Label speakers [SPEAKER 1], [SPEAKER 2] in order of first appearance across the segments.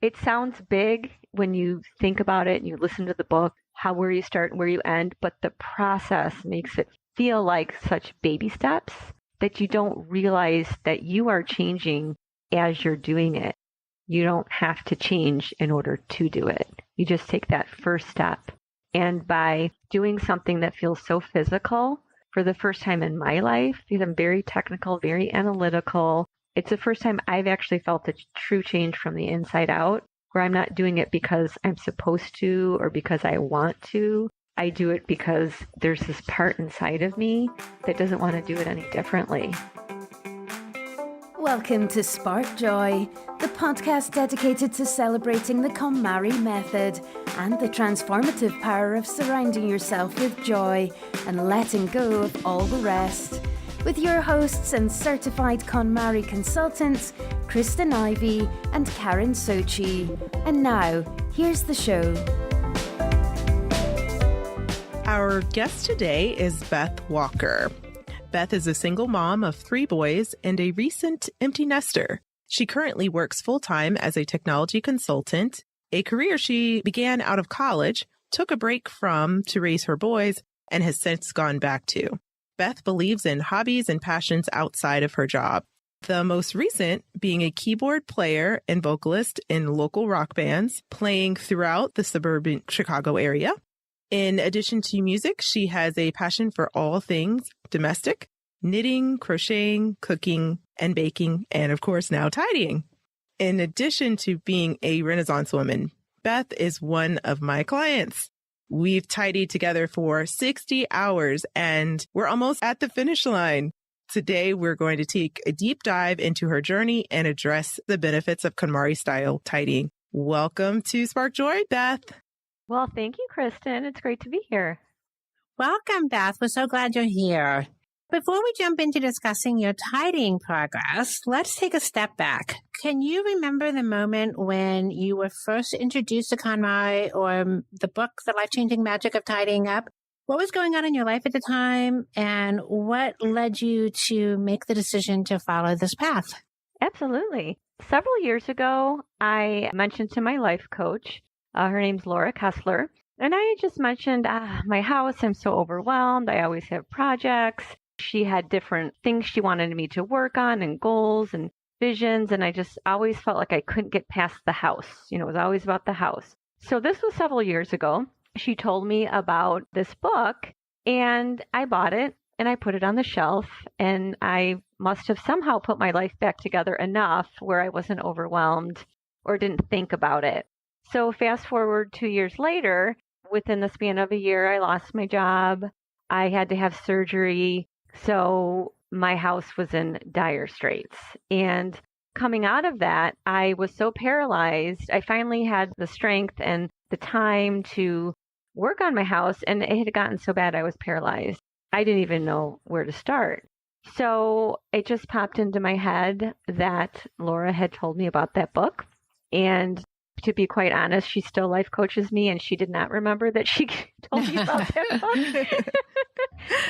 [SPEAKER 1] It sounds big when you think about it and you listen to the book, where you start and where you end, but the process makes it feel like such baby steps that you don't realize that you are changing as you're doing it. You don't have to change in order to do it. You just take that first step. And by doing something that feels so physical for the first time in my life, because I'm very technical, very analytical, it's the first time I've actually felt a true change from the inside out, where I'm not doing it because I'm supposed to or because I want to. I do it because there's this part inside of me that doesn't want to do it any differently.
[SPEAKER 2] Welcome to Spark Joy, the podcast dedicated to celebrating the KonMari method and the transformative power of surrounding yourself with joy and letting go of all the rest. With your hosts and certified KonMari consultants, Kristyn and Karen Sochi. And now, here's the show.
[SPEAKER 3] Our guest today is Beth Walker. Beth is a single mom of 3 boys and a recent empty nester. She currently works full-time as a technology consultant, a career she began out of college, took a break from to raise her boys, and has since gone back to. Beth believes in hobbies and passions outside of her job. The most recent being a keyboard player and vocalist in local rock bands, playing throughout the suburban Chicago area. In addition to music, she has a passion for all things domestic, knitting, crocheting, cooking, and baking, and of course now tidying. In addition to being a Renaissance woman, Beth is one of my clients. We've tidied together for 60 hours and we're almost at the finish line. Today, we're going to take a deep dive into her journey and address the benefits of KonMari style tidying. Welcome to Spark Joy, Beth.
[SPEAKER 1] Well, thank you, Kristyn. It's great to be here.
[SPEAKER 4] Welcome, Beth. We're so glad you're here. Before we jump into discussing your tidying progress, let's take a step back. Can you remember the moment when you were first introduced to KonMari or the book, The Life-Changing Magic of Tidying Up? What was going on in your life at the time, and what led you to make the decision to follow this path?
[SPEAKER 1] Absolutely. Several years ago, I mentioned to my life coach, her name's Laura Kessler, and I just mentioned, my house, I'm so overwhelmed. I always have projects. She had different things she wanted me to work on and goals and visions, and I just always felt like I couldn't get past the house. It was always about the house. So this was several years ago. She told me about this book, and I bought it, and I put it on the shelf, and I must have somehow put my life back together enough where I wasn't overwhelmed or didn't think about it. So fast forward 2 years later, within the span of a year, I lost my job. I had to have surgery. So my house was in dire straits. And coming out of that, I was so paralyzed. I finally had the strength and the time to work on my house, and it had gotten so bad I was paralyzed. I didn't even know where to start. So it just popped into my head that Laura had told me about that book. And to be quite honest, she still life coaches me, and she did not remember that she told me about that book.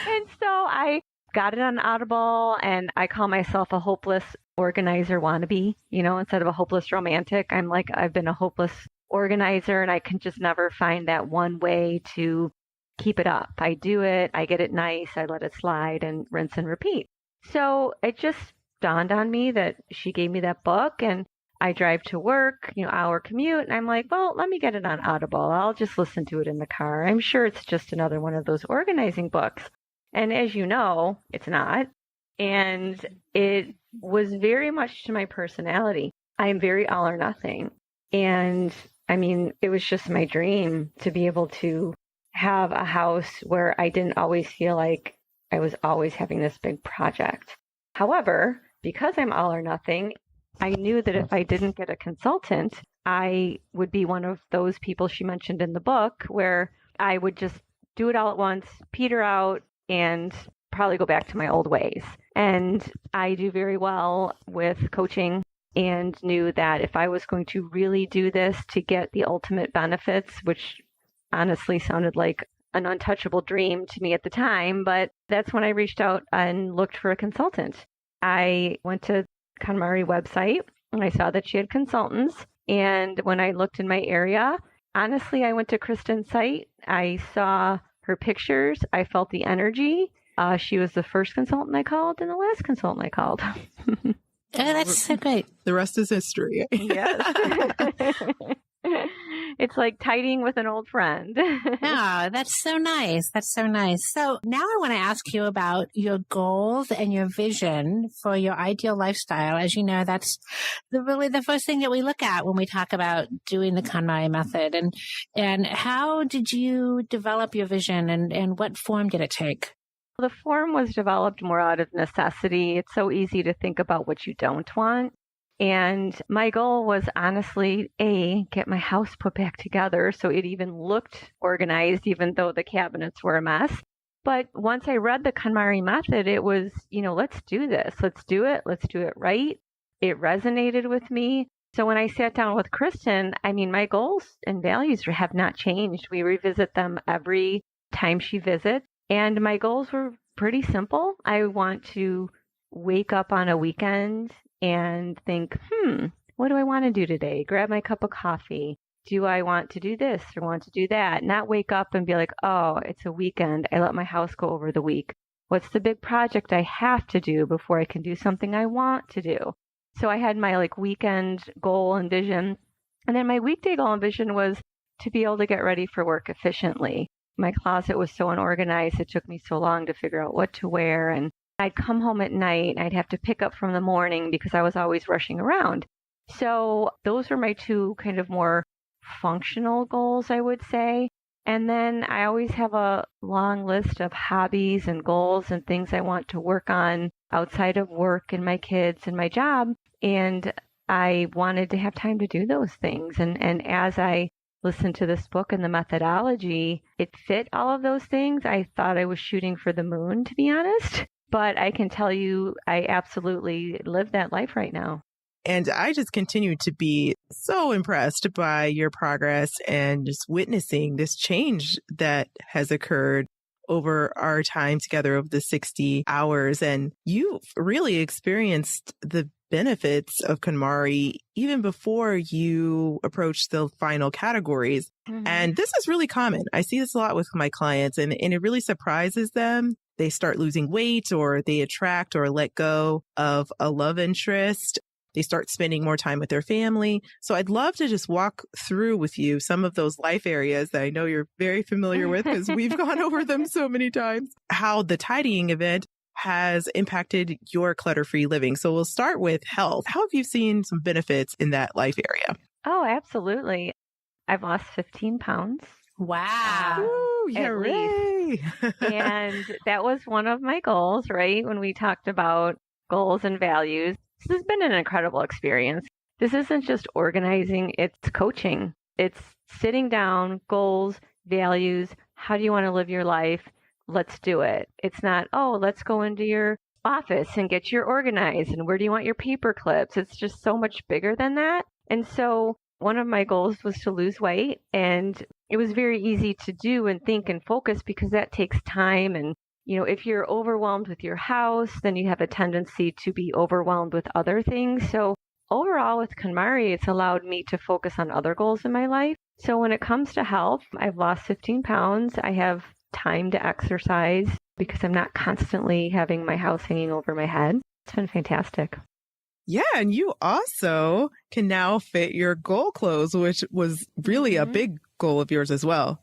[SPEAKER 1] And so I got it on Audible, and I call myself a hopeless organizer wannabe. Instead of a hopeless romantic, I'm like, I've been a hopeless organizer, and I can just never find that one way to keep it up. I do it, I get it nice, I let it slide, and rinse and repeat. So it just dawned on me that she gave me that book, and I drive to work, hour commute, and I'm like, well, let me get it on Audible. I'll just listen to it in the car. I'm sure it's just another one of those organizing books. And as you know, it's not. And it was very much to my personality. I am very all or nothing. And it was just my dream to be able to have a house where I didn't always feel like I was always having this big project. However, because I'm all or nothing, I knew that if I didn't get a consultant, I would be one of those people she mentioned in the book where I would just do it all at once, peter out, and probably go back to my old ways. And I do very well with coaching, and knew that if I was going to really do this to get the ultimate benefits, which honestly sounded like an untouchable dream to me at the time, but that's when I reached out and looked for a consultant. I went to KonMari website and I saw that she had consultants, And when I looked in my area, honestly, I went to Kristyn's site. I saw her pictures. I felt the energy. She was the first consultant I called and the last consultant I called.
[SPEAKER 4] Oh, that's so great.
[SPEAKER 3] The rest is history.
[SPEAKER 1] Yes. It's like tidying with an old friend.
[SPEAKER 4] Oh, that's so nice. That's so nice. So now I want to ask you about your goals and your vision for your ideal lifestyle. As you know, that's really the first thing that we look at when we talk about doing the KonMari method. And how did you develop your vision and what form did it take?
[SPEAKER 1] The form was developed more out of necessity. It's so easy to think about what you don't want. And my goal was honestly, get my house put back together so it even looked organized, even though the cabinets were a mess. But once I read the KonMari method, it was, let's do this. Let's do it. Let's do it right. It resonated with me. So when I sat down with Kristyn, my goals and values have not changed. We revisit them every time she visits. And my goals were pretty simple. I want to wake up on a weekend and think, what do I want to do today? Grab my cup of coffee. Do I want to do this or want to do that? Not wake up and be like, oh, it's a weekend. I let my house go over the week. What's the big project I have to do before I can do something I want to do? So I had my weekend goal and vision. And then my weekday goal and vision was to be able to get ready for work efficiently. My closet was so unorganized. It took me so long to figure out what to wear. And I'd come home at night and I'd have to pick up from the morning because I was always rushing around. So those were my two kind of more functional goals, I would say. And then I always have a long list of hobbies and goals and things I want to work on outside of work and my kids and my job. And I wanted to have time to do those things. And as I listened to this book and the methodology, it fit all of those things. I thought I was shooting for the moon, to be honest. But I can tell you, I absolutely live that life right now.
[SPEAKER 3] And I just continue to be so impressed by your progress and just witnessing this change that has occurred over our time together of the 60 hours. And you really experienced the benefits of KonMari even before you approached the final categories. Mm-hmm. And this is really common. I see this a lot with my clients, and it really surprises them. They start losing weight, or they attract or let go of a love interest. They start spending more time with their family. So I'd love to just walk through with you some of those life areas that I know you're very familiar with because we've gone over them so many times, how the tidying event has impacted your clutter-free living. So we'll start with health. How have you seen some benefits in that life area?
[SPEAKER 1] Oh, absolutely. I've lost 15 pounds.
[SPEAKER 4] Wow.
[SPEAKER 3] Ooh,
[SPEAKER 1] at least. And that was one of my goals, right? When we talked about goals and values. This has been an incredible experience. This isn't just organizing, it's coaching. It's sitting down, goals, values. How do you want to live your life? Let's do it. It's not, let's go into your office and get you organized. And where do you want your paper clips? It's just so much bigger than that. And so one of my goals was to lose weight. And it was very easy to do and think and focus because that takes time. And if you're overwhelmed with your house, then you have a tendency to be overwhelmed with other things. So overall with KonMari, it's allowed me to focus on other goals in my life. So when it comes to health, I've lost 15 pounds. I have time to exercise because I'm not constantly having my house hanging over my head. It's been fantastic.
[SPEAKER 3] Yeah, and you also can now fit your goal clothes, which was really a big goal of yours as well.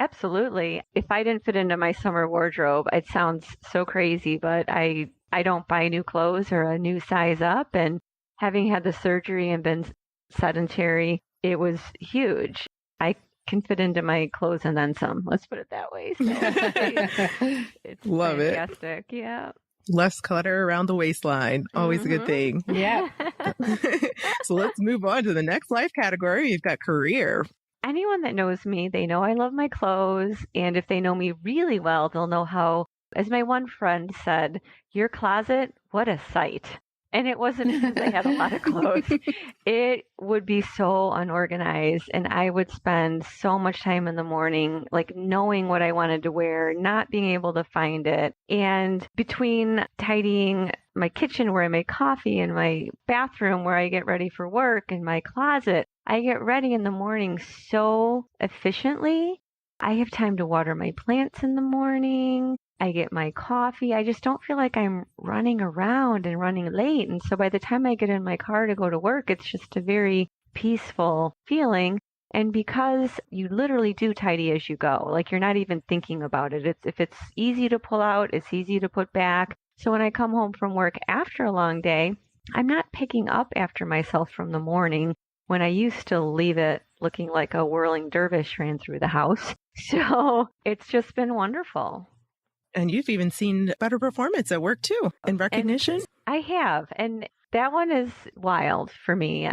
[SPEAKER 1] Absolutely. If I didn't fit into my summer wardrobe, it sounds so crazy, but I don't buy new clothes or a new size up. And having had the surgery and been sedentary, it was huge. I can fit into my clothes and then some. Let's put it that way. So it's
[SPEAKER 3] Love
[SPEAKER 1] fantastic.
[SPEAKER 3] it.
[SPEAKER 1] Yeah.
[SPEAKER 3] Less clutter around the waistline. Always a good thing.
[SPEAKER 4] Yeah.
[SPEAKER 3] So let's move on to the next life category. You've got career.
[SPEAKER 1] Anyone that knows me, they know I love my clothes. And if they know me really well, they'll know how, as my one friend said, your closet, what a sight. And it wasn't because I had a lot of clothes. It would be so unorganized. And I would spend so much time in the morning, knowing what I wanted to wear, not being able to find it. And between tidying my kitchen where I make coffee and my bathroom where I get ready for work and my closet, I get ready in the morning so efficiently. I have time to water my plants in the morning. I get my coffee. I just don't feel like I'm running around and running late. And so by the time I get in my car to go to work, it's just a very peaceful feeling. And because you literally do tidy as you go, like you're not even thinking about it. If it's easy to pull out, it's easy to put back. So when I come home from work after a long day, I'm not picking up after myself from the morning when I used to leave it looking like a whirling dervish ran through the house. So it's just been wonderful.
[SPEAKER 3] And you've even seen better performance at work too, in recognition.
[SPEAKER 1] And I have. And that one is wild for me.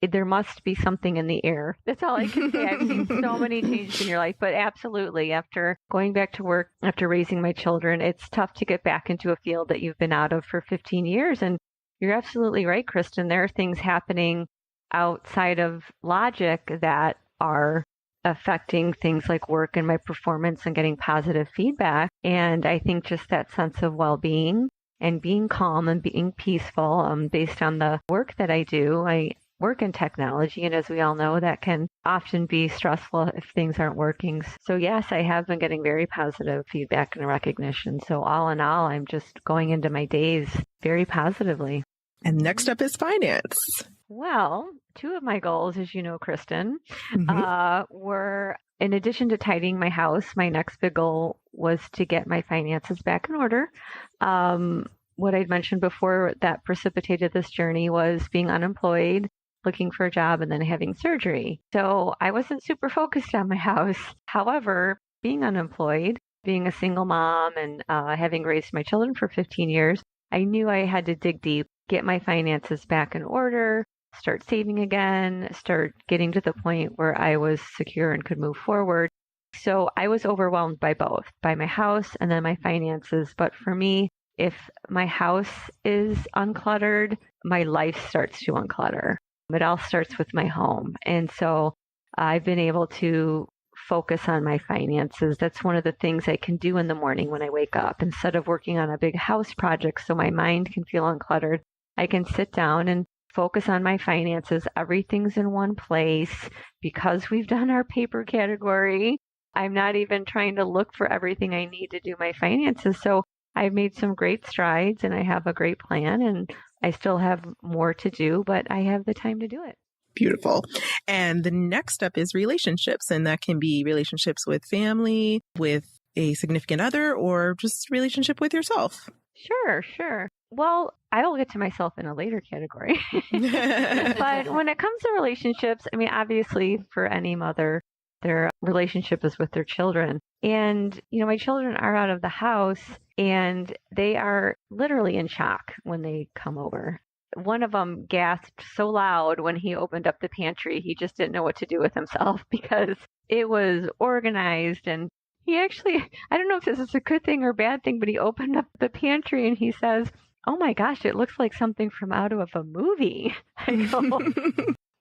[SPEAKER 1] There must be something in the air. That's all I can say. I've seen so many changes in your life, but absolutely, after going back to work, after raising my children, it's tough to get back into a field that you've been out of for 15 years. And you're absolutely right, Kristyn. There are things happening outside of logic that are affecting things like work and my performance and getting positive feedback. And I think just that sense of well-being and being calm and being peaceful, based on the work that I do. I work in technology, and as we all know, that can often be stressful if things aren't working. So yes, I have been getting very positive feedback and recognition. So all in all, I'm just going into my days very positively.
[SPEAKER 3] And next up is finance.
[SPEAKER 1] Well, two of my goals, as you know, Kristyn, were, in addition to tidying my house, my next big goal was to get my finances back in order. What I'd mentioned before that precipitated this journey was being unemployed, looking for a job, and then having surgery. So I wasn't super focused on my house. However, being unemployed, being a single mom, and having raised my children for 15 years, I knew I had to dig deep, get my finances back in order, start saving again, start getting to the point where I was secure and could move forward. So I was overwhelmed by both, by my house and then my finances. But for me, if my house is uncluttered, my life starts to unclutter. It all starts with my home. And so I've been able to focus on my finances. That's one of the things I can do in the morning when I wake up. Instead of working on a big house project so my mind can feel uncluttered, I can sit down and focus on my finances. Everything's in one place. Because we've done our paper category, I'm not even trying to look for everything I need to do my finances. So I've made some great strides and I have a great plan, and I still have more to do, but I have the time to do it.
[SPEAKER 3] Beautiful. And the next step is relationships. And that can be relationships with family, with a significant other, or just relationship with yourself.
[SPEAKER 1] Sure. Well, I will get to myself in a later category. But when it comes to relationships, I mean, obviously for any mother, their relationship is with their children. And, my children are out of the house and they are literally in shock when they come over. One of them gasped so loud when he opened up the pantry, he just didn't know what to do with himself because it was organized. And he actually, I don't know if this is a good thing or bad thing, but he opened up the pantry and he says, "Oh my gosh, it looks like something from out of a movie." I go,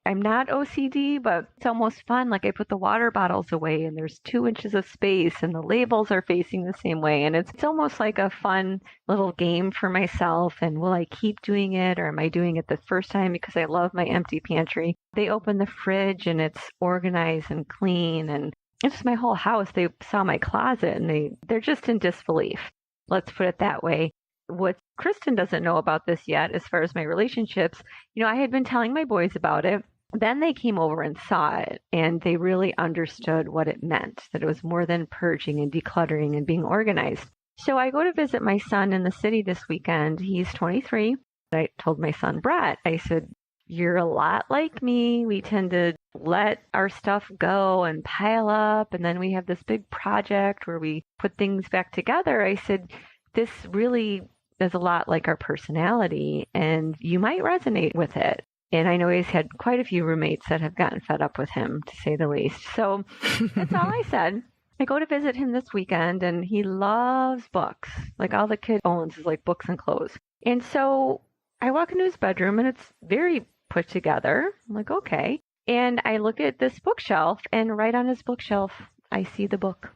[SPEAKER 1] I'm not OCD, but it's almost fun. Like I put the water bottles away and there's 2 inches of space and the labels are facing the same way. And it's almost like a fun little game for myself. And will I keep doing it, or am I doing it the first time because I love my empty pantry? They open the fridge and it's organized and clean, and it's my whole house. They saw my closet and they're just in disbelief. Let's put it that way. What Kristyn doesn't know about this yet, as far as my relationships, I had been telling my boys about it. Then they came over and saw it, and they really understood what it meant, that it was more than purging and decluttering and being organized. So I go to visit my son in the city this weekend. He's 23. I told my son, Brett, I said, "You're a lot like me. We tend to let our stuff go and pile up, and then we have this big project where we put things back together." I said, "This really is a lot like our personality, and you might resonate with it." And I know he's had quite a few roommates that have gotten fed up with him, to say the least. So that's all I said. I go to visit him this weekend, and he loves books. Like all the kid owns is like books and clothes. And so I walk into his bedroom, and it's very put together. I'm like, okay. And I look at this bookshelf, and right on his bookshelf, I see the book.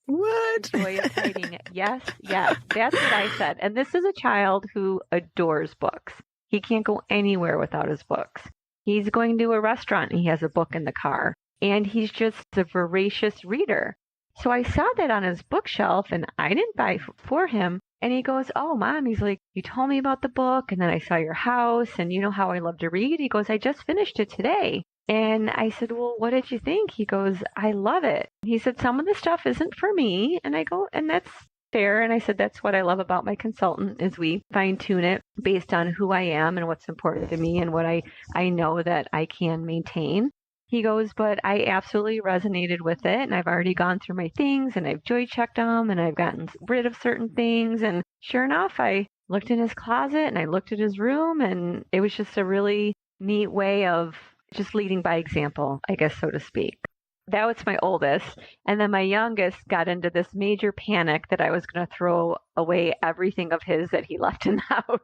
[SPEAKER 3] What?
[SPEAKER 1] Joy of Tidying. Yes. That's what I said. And this is a child who adores books. He can't go anywhere without his books. He's going to a restaurant and he has a book in the car. And he's just a voracious reader. So I saw that on his bookshelf and I didn't buy for him. And he goes, oh, Mom, he's like, you told me about the book and then I saw your house and you know how I love to read. He goes, I just finished it today. And I said, well, what did you think? He goes, I love it. He said, some of the stuff isn't for me. And I go, and that's fair. And I said, that's what I love about my consultant is we fine tune it based on who I am and what's important to me and what I know that I can maintain. He goes, but I absolutely resonated with it. And I've already gone through my things and I've joy checked them and I've gotten rid of certain things. And sure enough, I looked in his closet and I looked at his room and it was just a really neat way of just leading by example, I guess, so to speak. That was my oldest. And then my youngest got into this major panic that I was going to throw away everything of his that he left in the house.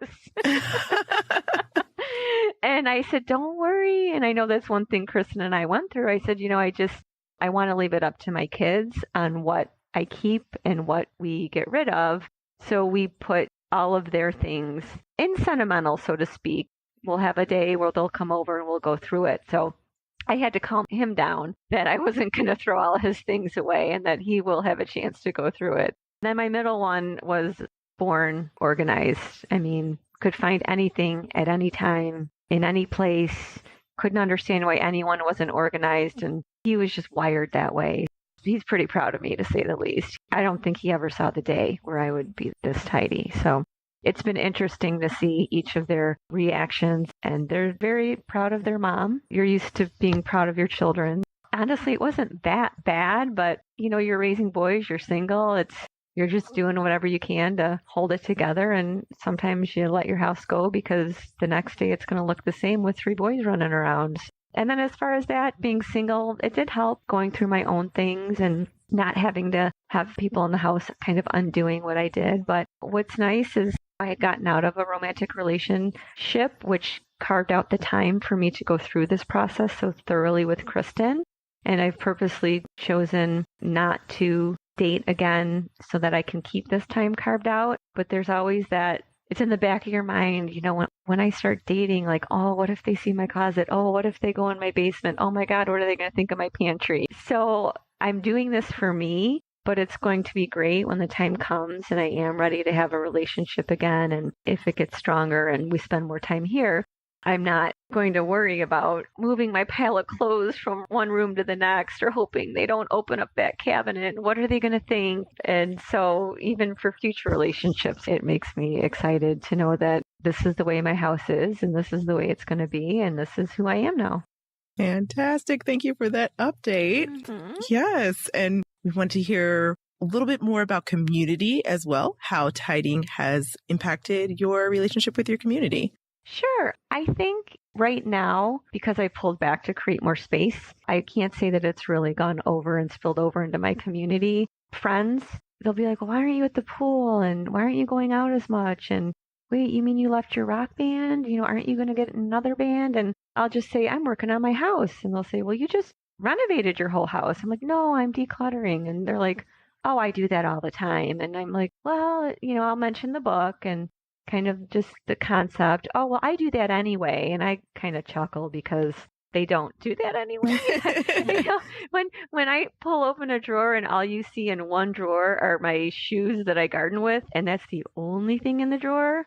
[SPEAKER 1] And I said, don't worry. And I know that's one thing Kristyn and I went through. I said, I want to leave it up to my kids on what I keep and what we get rid of. So we put all of their things in sentimental, so to speak. We'll have a day where they'll come over and we'll go through it. So I had to calm him down that I wasn't going to throw all his things away and that he will have a chance to go through it. Then my middle one was born organized. I mean, could find anything at any time, in any place, couldn't understand why anyone wasn't organized. And he was just wired that way. He's pretty proud of me, to say the least. I don't think he ever saw the day where I would be this tidy. So it's been interesting to see each of their reactions, and they're very proud of their mom. You're used to being proud of your children. Honestly, it wasn't that bad, but you're raising boys, you're single, you're just doing whatever you can to hold it together, and sometimes you let your house go because the next day it's going to look the same with 3 boys running around. And then as far as that, being single, it did help going through my own things and not having to have people in the house kind of undoing what I did. But what's nice is I had gotten out of a romantic relationship, which carved out the time for me to go through this process so thoroughly with Kristyn. And I've purposely chosen not to date again so that I can keep this time carved out. But there's always that, it's in the back of your mind, when I start dating, like, oh, what if they see my closet? Oh, what if they go in my basement? Oh my God, what are they going to think of my pantry? So I'm doing this for me. But it's going to be great when the time comes and I am ready to have a relationship again. And if it gets stronger and we spend more time here, I'm not going to worry about moving my pile of clothes from one room to the next or hoping they don't open up that cabinet. What are they going to think? And so even for future relationships, it makes me excited to know that this is the way my house is and this is the way it's going to be. And this is who I am now.
[SPEAKER 3] Fantastic. Thank you for that update. Mm-hmm. Yes. And we want to hear a little bit more about community as well, how tidying has impacted your relationship with your community.
[SPEAKER 1] Sure. I think right now, because I pulled back to create more space, I can't say that it's really gone over and spilled over into my community. Friends, they'll be like, well, why aren't you at the pool? And why aren't you going out as much? And wait, you mean you left your rock band? Aren't you going to get another band? And I'll just say, I'm working on my house. And they'll say, well, you just renovated your whole house. I'm like, no, I'm decluttering. And they're like, oh, I do that all the time. And I'm like, well, I'll mention the book and kind of just the concept. Oh, well, I do that anyway. And I kind of chuckle because they don't do that anyway. When I pull open a drawer and all you see in one drawer are my shoes that I garden with, and that's the only thing in the drawer,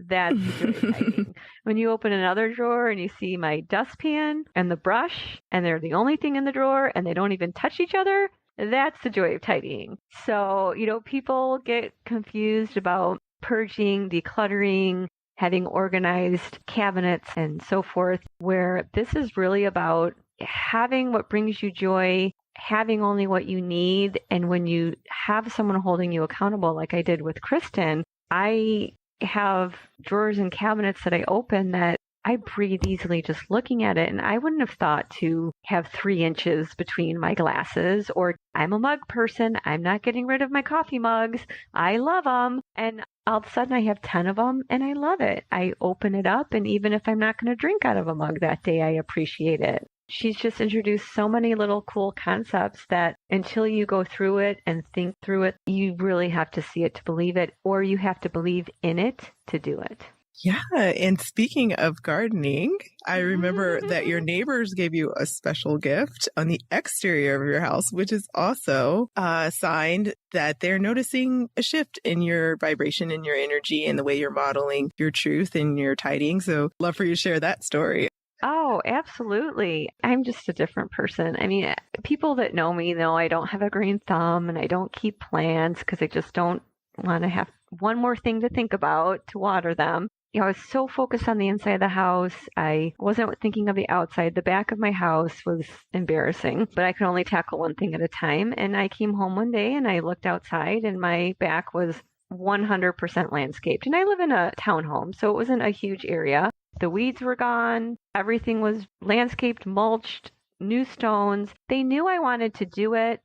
[SPEAKER 1] that's exciting. When you open another drawer and you see my dustpan and the brush, and they're the only thing in the drawer and they don't even touch each other, that's the joy of tidying. So, people get confused about purging, decluttering, having organized cabinets and so forth, where this is really about having what brings you joy, having only what you need. And when you have someone holding you accountable, like I did with Kristyn, I have drawers and cabinets that I open that I breathe easily just looking at it. And I wouldn't have thought to have 3 inches between my glasses, or I'm a mug person. I'm not getting rid of my coffee mugs. I love them. And all of a sudden I have 10 of them and I love it. I open it up. And even if I'm not going to drink out of a mug that day, I appreciate it. She's just introduced so many little cool concepts that until you go through it and think through it, you really have to see it to believe it, or you have to believe in it to do it.
[SPEAKER 3] Yeah. And speaking of gardening, I remember that your neighbors gave you a special gift on the exterior of your house, which is also a sign that they're noticing a shift in your vibration and your energy and the way you're modeling your truth and your tidying. So love for you to share that story.
[SPEAKER 1] Oh, absolutely. I'm just a different person. I mean, people that know me know I don't have a green thumb and I don't keep plants because I just don't want to have one more thing to think about to water them. I was so focused on the inside of the house. I wasn't thinking of the outside. The back of my house was embarrassing, but I could only tackle one thing at a time. And I came home one day and I looked outside and my back was 100% landscaped. And I live in a townhome, so it wasn't a huge area. The weeds were gone. Everything was landscaped, mulched, new stones. They knew I wanted to do it,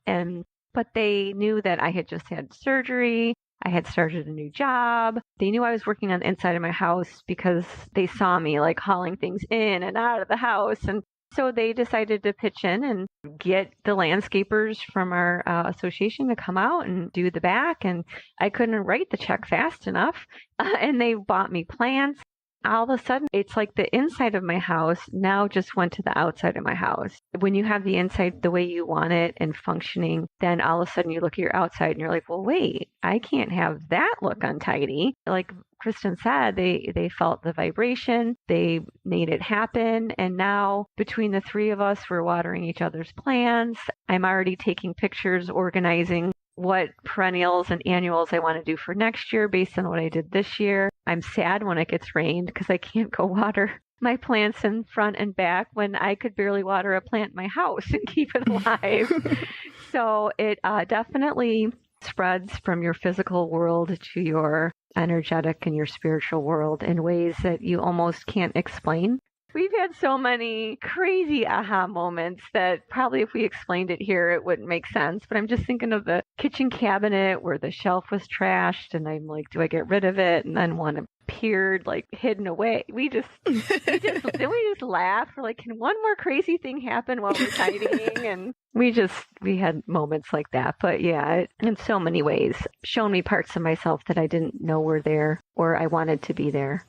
[SPEAKER 1] but they knew that I had just had surgery. I had started a new job. They knew I was working on the inside of my house because they saw me like hauling things in and out of the house. And so they decided to pitch in and get the landscapers from our association to come out and do the back. And I couldn't write the check fast enough. And they bought me plants. All of a sudden, it's like the inside of my house now just went to the outside of my house. When you have the inside the way you want it and functioning, then all of a sudden you look at your outside and you're like, well, wait, I can't have that look untidy. Like Kristyn said, they felt the vibration, they made it happen. And now between the three of us, we're watering each other's plants. I'm already taking pictures, organizing what perennials and annuals I want to do for next year based on what I did this year. I'm sad when it gets rained because I can't go water my plants in front and back when I could barely water a plant in my house and keep it alive. So it definitely spreads from your physical world to your energetic and your spiritual world in ways that you almost can't explain. We've had so many crazy aha moments that probably if we explained it here, it wouldn't make sense. But I'm just thinking of the kitchen cabinet where the shelf was trashed. And I'm like, do I get rid of it? And then one appeared like hidden away. We just laughed. We're like, can one more crazy thing happen while we're tidying? And we had moments like that. But yeah, in so many ways, shown me parts of myself that I didn't know were there or I wanted to be there.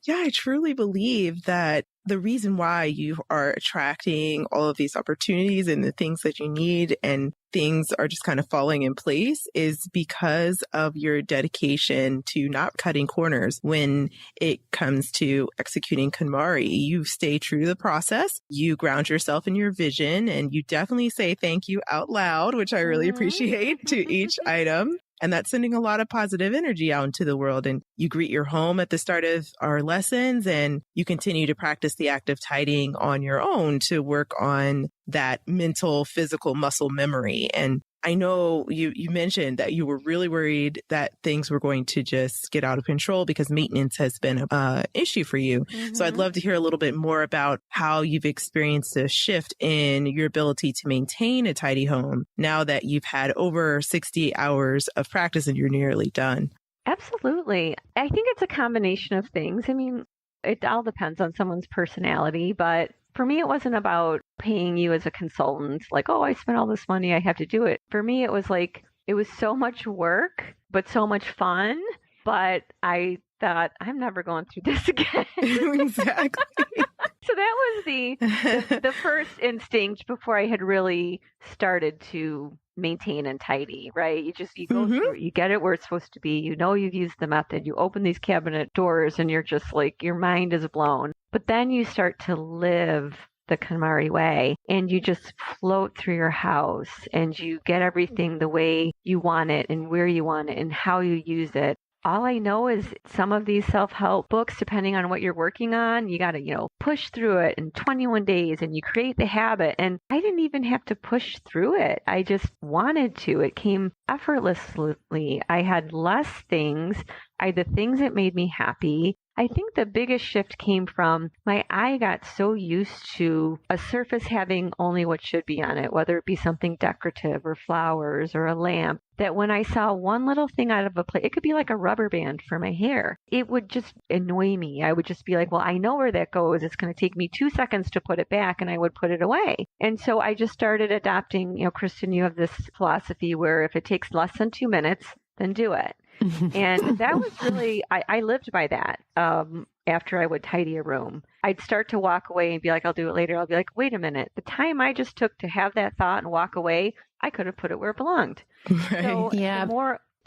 [SPEAKER 3] Yeah, I truly believe that the reason why you are attracting all of these opportunities and the things that you need and things are just kind of falling in place is because of your dedication to not cutting corners when it comes to executing KonMari. You stay true to the process, you ground yourself in your vision, and you definitely say thank you out loud, which I really appreciate, to each item. And that's sending a lot of positive energy out into the world. And you greet your home at the start of our lessons and you continue to practice the act of tidying on your own to work on that mental, physical muscle memory. And I know you mentioned that you were really worried that things were going to just get out of control because maintenance has been an issue for you. Mm-hmm. So I'd love to hear a little bit more about how you've experienced a shift in your ability to maintain a tidy home now that you've had over 60 hours of practice and you're nearly done.
[SPEAKER 1] Absolutely. I think it's a combination of things. I mean, it all depends on someone's personality, but for me, it wasn't about paying you as a consultant, like, oh, I spent all this money, I have to do it. For me, it was like, it was so much work, but so much fun. But I thought, I'm never going through this again.
[SPEAKER 3] Exactly.
[SPEAKER 1] So that was the first instinct before I had really started to maintain and tidy, right? You go through it, you get it where it's supposed to be. You know, you've used the method. You open these cabinet doors and you're just like, your mind is blown. But then you start to live the KonMari way and you just float through your house and you get everything the way you want it and where you want it and how you use it. All I know is some of these self-help books, depending on what you're working on, you got to, push through it in 21 days and you create the habit. And I didn't even have to push through it. I just wanted to. It came effortlessly. I had less things. I had the things that made me happy. I think the biggest shift came from my eye got so used to a surface having only what should be on it, whether it be something decorative or flowers or a lamp, that when I saw one little thing out of a plate, it could be like a rubber band for my hair. It would just annoy me. I would just be like, well, I know where that goes. It's going to take me 2 seconds to put it back, and I would put it away. And so I just started adopting, Kristyn, you have this philosophy where if it takes less than 2 minutes, then do it. And that was really, I lived by that. After I would tidy a room, I'd start to walk away and be like, I'll do it later. I'll be like, wait a minute. The time I just took to have that thought and walk away, I could have put it where it belonged.
[SPEAKER 3] Right.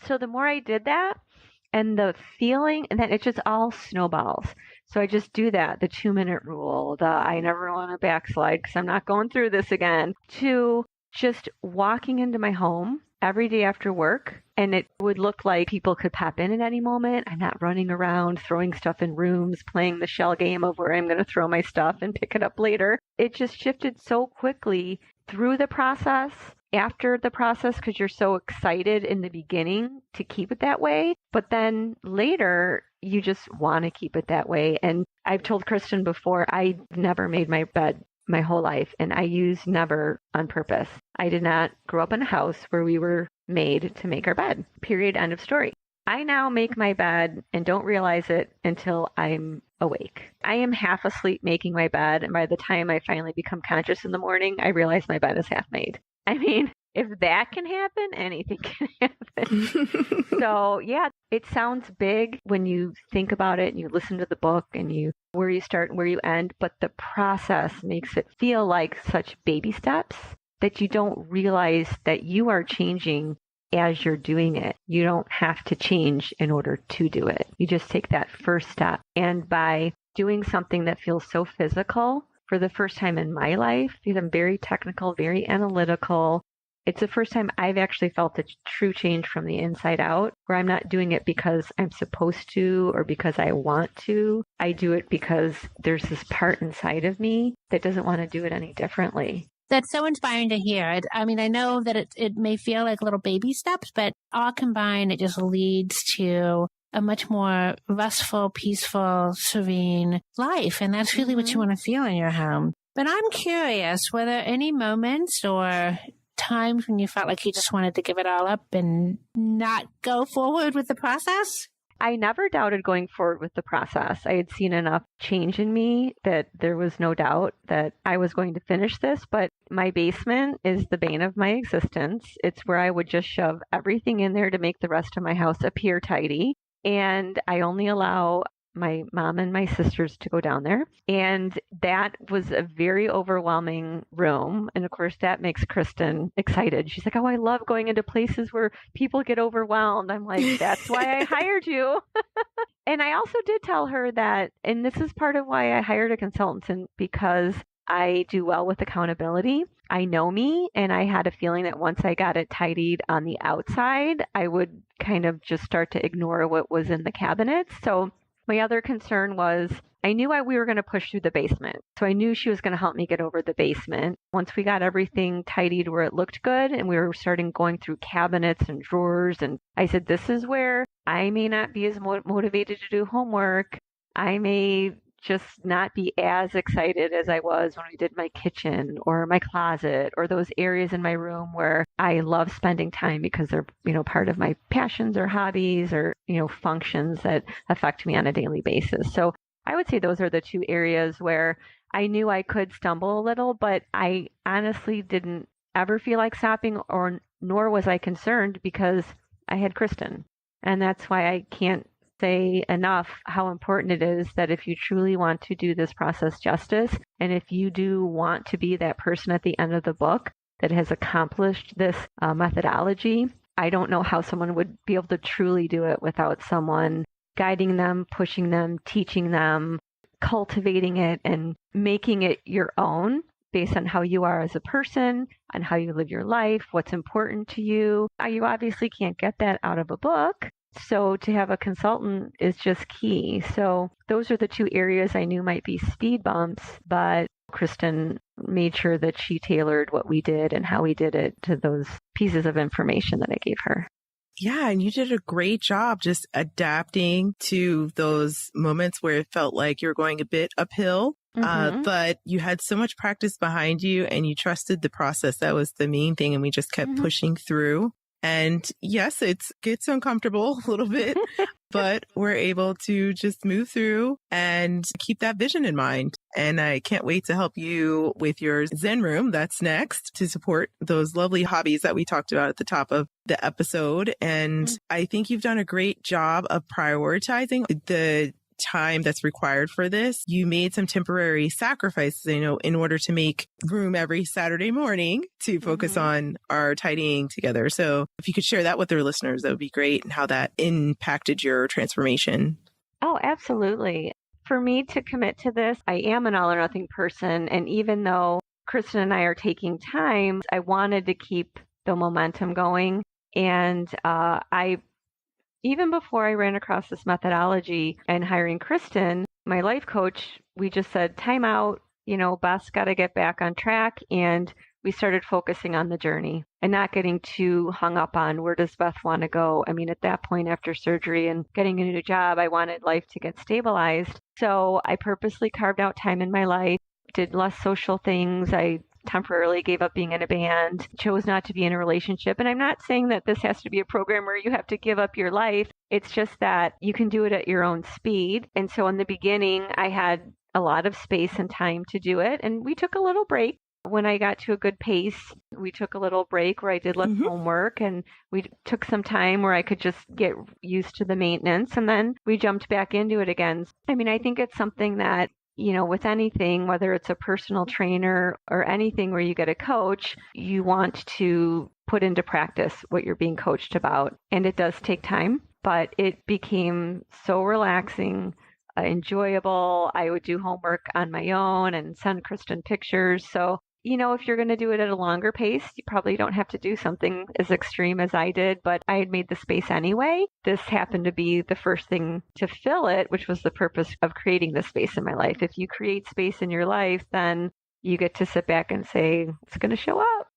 [SPEAKER 1] So the more I did that, and the feeling, and then it just all snowballs. So I just do that, the 2-minute rule, the I never want to backslide because I'm not going through this again, to just walking into my home every day after work. And it would look like people could pop in at any moment. I'm not running around throwing stuff in rooms, playing the shell game of where I'm going to throw my stuff and pick it up later. It just shifted so quickly through the process, after the process, because you're so excited in the beginning to keep it that way. But then later, you just want to keep it that way. And I've told Kristyn before, I never made my bed my whole life, and I use never on purpose. I did not grow up in a house where we were made to make our bed. Period. End of story. I now make my bed and don't realize it until I'm awake. I am half asleep making my bed, and by the time I finally become conscious in the morning, I realize my bed is half made. I mean, if that can happen, anything can happen. So yeah, it sounds big when you think about it and you listen to the book and where you start and where you end, but the process makes it feel like such baby steps that you don't realize that you are changing as you're doing it. You don't have to change in order to do it. You just take that first step. And by doing something that feels so physical for the first time in my life, because I'm very technical, very analytical, it's the first time I've actually felt a true change from the inside out, where I'm not doing it because I'm supposed to or because I want to. I do it because there's this part inside of me that doesn't want to do it any differently.
[SPEAKER 4] That's so inspiring to hear. I mean, I know that it may feel like little baby steps, but all combined, it just leads to a much more restful, peaceful, serene life. And that's really what you want to feel in your home. But I'm curious, were there any moments or times when you felt like you just wanted to give it all up and not go forward with the process?
[SPEAKER 1] I never doubted going forward with the process. I had seen enough change in me that there was no doubt that I was going to finish this. But my basement is the bane of my existence. It's where I would just shove everything in there to make the rest of my house appear tidy. And I only allow my mom and my sisters to go down there. And that was a very overwhelming room. And of course, that makes Kristyn excited. She's like, oh, I love going into places where people get overwhelmed. I'm like, that's why I hired you. And I also did tell her that, and this is part of why I hired a consultant, because I do well with accountability. I know me, and I had a feeling that once I got it tidied on the outside, I would kind of just start to ignore what was in the cabinets. So my other concern was I knew we were going to push through the basement. So I knew she was going to help me get over the basement. Once we got everything tidied where it looked good and we were starting going through cabinets and drawers, and I said, this is where I may not be as motivated to do homework. I may just not be as excited as I was when we did my kitchen or my closet or those areas in my room where I love spending time because they're, part of my passions or hobbies or, functions that affect me on a daily basis. So I would say those are the two areas where I knew I could stumble a little, but I honestly didn't ever feel like stopping, nor was I concerned because I had Kristyn. And that's why I can't say enough how important it is that if you truly want to do this process justice, and if you do want to be that person at the end of the book that has accomplished this methodology, I don't know how someone would be able to truly do it without someone guiding them, pushing them, teaching them, cultivating it, and making it your own based on how you are as a person and how you live your life, what's important to you. You obviously can't get that out of a book. So to have a consultant is just key. So those are the two areas I knew might be speed bumps, but Kristyn made sure that she tailored what we did and how we did it to those pieces of information that I gave her.
[SPEAKER 3] Yeah, and you did a great job just adapting to those moments where it felt like you're going a bit uphill, but you had so much practice behind you and you trusted the process. That was the main thing. And we just kept pushing through. And yes, it gets uncomfortable a little bit, but we're able to just move through and keep that vision in mind. And I can't wait to help you with your Zen room. That's next to support those lovely hobbies that we talked about at the top of the episode. And I think you've done a great job of prioritizing the time that's required for this. You made some temporary sacrifices, in order to make room every Saturday morning to focus on our tidying together. So if you could share that with our listeners, that would be great, and how that impacted your transformation.
[SPEAKER 1] Oh, absolutely. For me to commit to this, I am an all or nothing person. And even though Kristyn and I are taking time, I wanted to keep the momentum going. And even before I ran across this methodology and hiring Kristyn, my life coach, we just said, time out, Beth's got to get back on track. And we started focusing on the journey and not getting too hung up on where does Beth want to go. I mean, at that point, after surgery and getting a new job, I wanted life to get stabilized. So I purposely carved out time in my life, did less social things. I temporarily gave up being in a band, chose not to be in a relationship. And I'm not saying that this has to be a program where you have to give up your life. It's just that you can do it at your own speed. And so in the beginning, I had a lot of space and time to do it. And we took a little break. When I got to a good pace, we took a little break where I did less homework, and we took some time where I could just get used to the maintenance. And then we jumped back into it again. I mean, I think it's something that, with anything, whether it's a personal trainer or anything where you get a coach, you want to put into practice what you're being coached about. And it does take time, but it became so relaxing, enjoyable. I would do homework on my own and send Kristyn pictures. So, if you're going to do it at a longer pace, you probably don't have to do something as extreme as I did, but I had made the space anyway. This happened to be the first thing to fill it, which was the purpose of creating the space in my life. If you create space in your life, then you get to sit back and say, it's going to show up.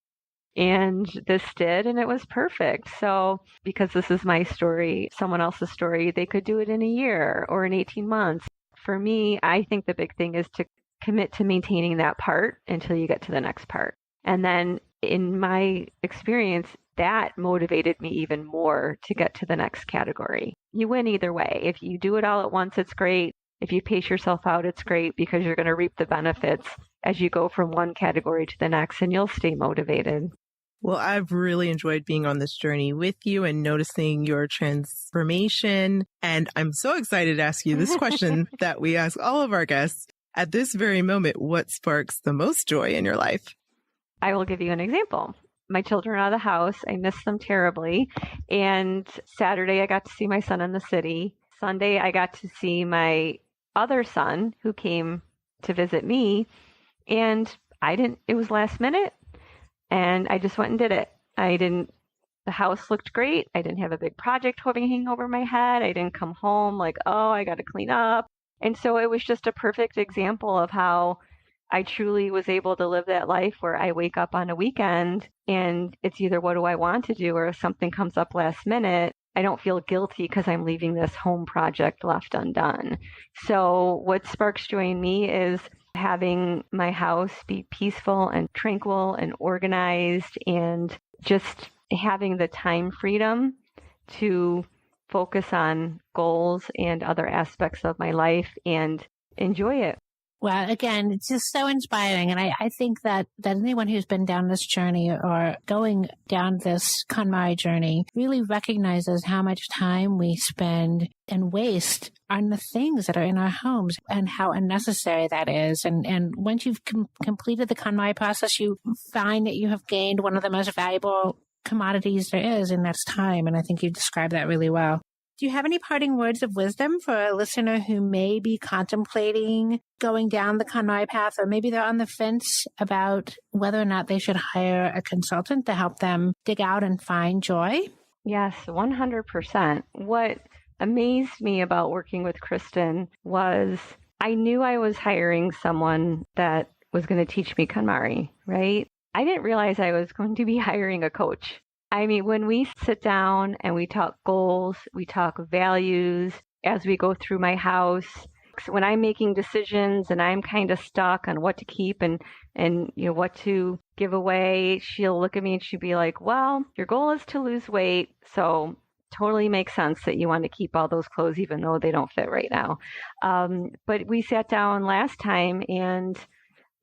[SPEAKER 1] And this did, and it was perfect. So because this is my story, someone else's story, they could do it in a year or in 18 months. For me, I think the big thing is to commit to maintaining that part until you get to the next part. And then in my experience, that motivated me even more to get to the next category. You win either way. If you do it all at once, it's great. If you pace yourself out, it's great because you're going to reap the benefits as you go from one category to the next, and you'll stay motivated.
[SPEAKER 3] Well, I've really enjoyed being on this journey with you and noticing your transformation. And I'm so excited to ask you this question that we ask all of our guests. At this very moment, what sparks the most joy in your life?
[SPEAKER 1] I will give you an example. My children are out of the house. I miss them terribly. And Saturday, I got to see my son in the city. Sunday, I got to see my other son who came to visit me. And it was last minute. And I just went and did it. The house looked great. I didn't have a big project hanging over my head. I didn't come home like, oh, I got to clean up. And so it was just a perfect example of how I truly was able to live that life where I wake up on a weekend and it's either what do I want to do, or if something comes up last minute, I don't feel guilty because I'm leaving this home project left undone. So what sparks joy in me is having my house be peaceful and tranquil and organized, and just having the time freedom to focus on goals and other aspects of my life and enjoy it.
[SPEAKER 4] Well, again, it's just so inspiring. And I think that anyone who's been down this journey or going down this KonMari journey really recognizes how much time we spend and waste on the things that are in our homes and how unnecessary that is. And once you've completed the KonMari process, you find that you have gained one of the most valuable commodities there is, and that's time. And I think you described that really well. Do you have any parting words of wisdom for a listener who may be contemplating going down the KonMari path, or maybe they're on the fence about whether or not they should hire a consultant to help them dig out and find joy?
[SPEAKER 1] Yes, 100%. What amazed me about working with Kristyn was I knew I was hiring someone that was going to teach me KonMari, right? I didn't realize I was going to be hiring a coach. I mean, when we sit down and we talk goals, we talk values as we go through my house, when I'm making decisions and I'm kind of stuck on what to keep and what to give away, she'll look at me and she'll be like, well, your goal is to lose weight. So totally makes sense that you want to keep all those clothes even though they don't fit right now. But we sat down last time and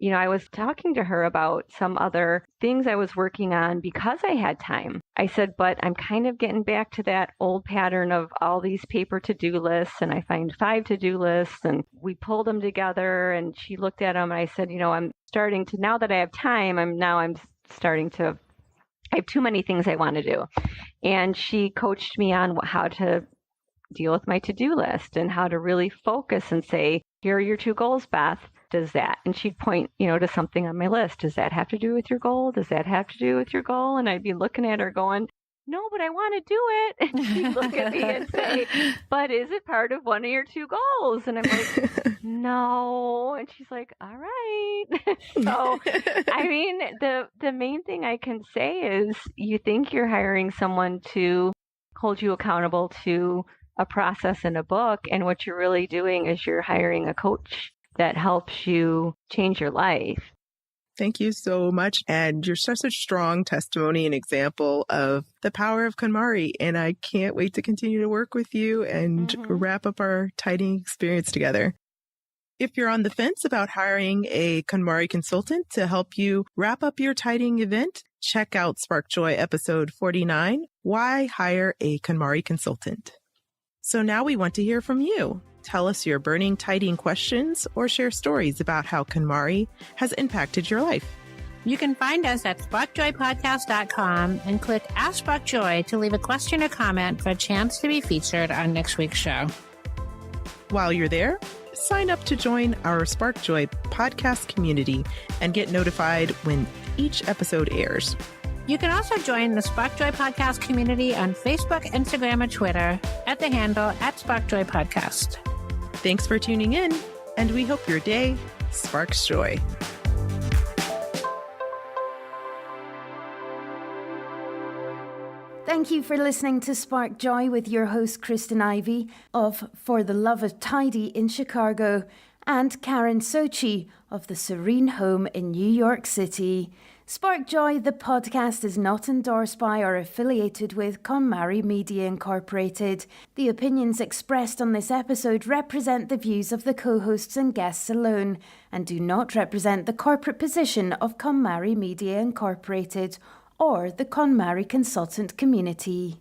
[SPEAKER 1] I was talking to her about some other things I was working on because I had time. I said, but I'm kind of getting back to that old pattern of all these paper to-do lists, and I find 5 to-do lists, and we pulled them together, and she looked at them, and I said, I'm starting to, now that I have time, I'm starting to, I have too many things I want to do. And she coached me on how to deal with my to-do list and how to really focus and say, here are your 2 goals, Beth. Does that? And she'd point, to something on my list. Does that have to do with your goal? Does that have to do with your goal? And I'd be looking at her going, no, but I want to do it. And she'd look at me and say, but is it part of one of your 2 goals? And I'm like, no. And she's like, all right. So, I mean, the main thing I can say is you think you're hiring someone to hold you accountable to a process in a book. And what you're really doing is you're hiring a coach that helps you change your life.
[SPEAKER 3] Thank you so much. And you're such a strong testimony and example of the power of KonMari. And I can't wait to continue to work with you and wrap up our tidying experience together. If you're on the fence about hiring a KonMari consultant to help you wrap up your tidying event, check out Spark Joy episode 49, Why Hire a KonMari Consultant? So now we want to hear from you. Tell us your burning tidying questions or share stories about how KonMari has impacted your life.
[SPEAKER 4] You can find us at sparkjoypodcast.com and click Ask Spark Joy to leave a question or comment for a chance to be featured on next week's show.
[SPEAKER 3] While you're there, sign up to join our Spark Joy podcast community and get notified when each episode airs.
[SPEAKER 4] You can also join the Spark Joy Podcast community on Facebook, Instagram, or Twitter at the handle @SparkJoyPodcast.
[SPEAKER 3] Thanks for tuning in, and we hope your day sparks joy.
[SPEAKER 2] Thank you for listening to Spark Joy with your host, Kristyn Ivy of For the Love of Tidy in Chicago and Karen Sochi of the Serene Home in New York City. Spark Joy, the podcast, is not endorsed by or affiliated with KonMari Media Incorporated. The opinions expressed on this episode represent the views of the co-hosts and guests alone and do not represent the corporate position of KonMari Media Incorporated or the KonMari Consultant community.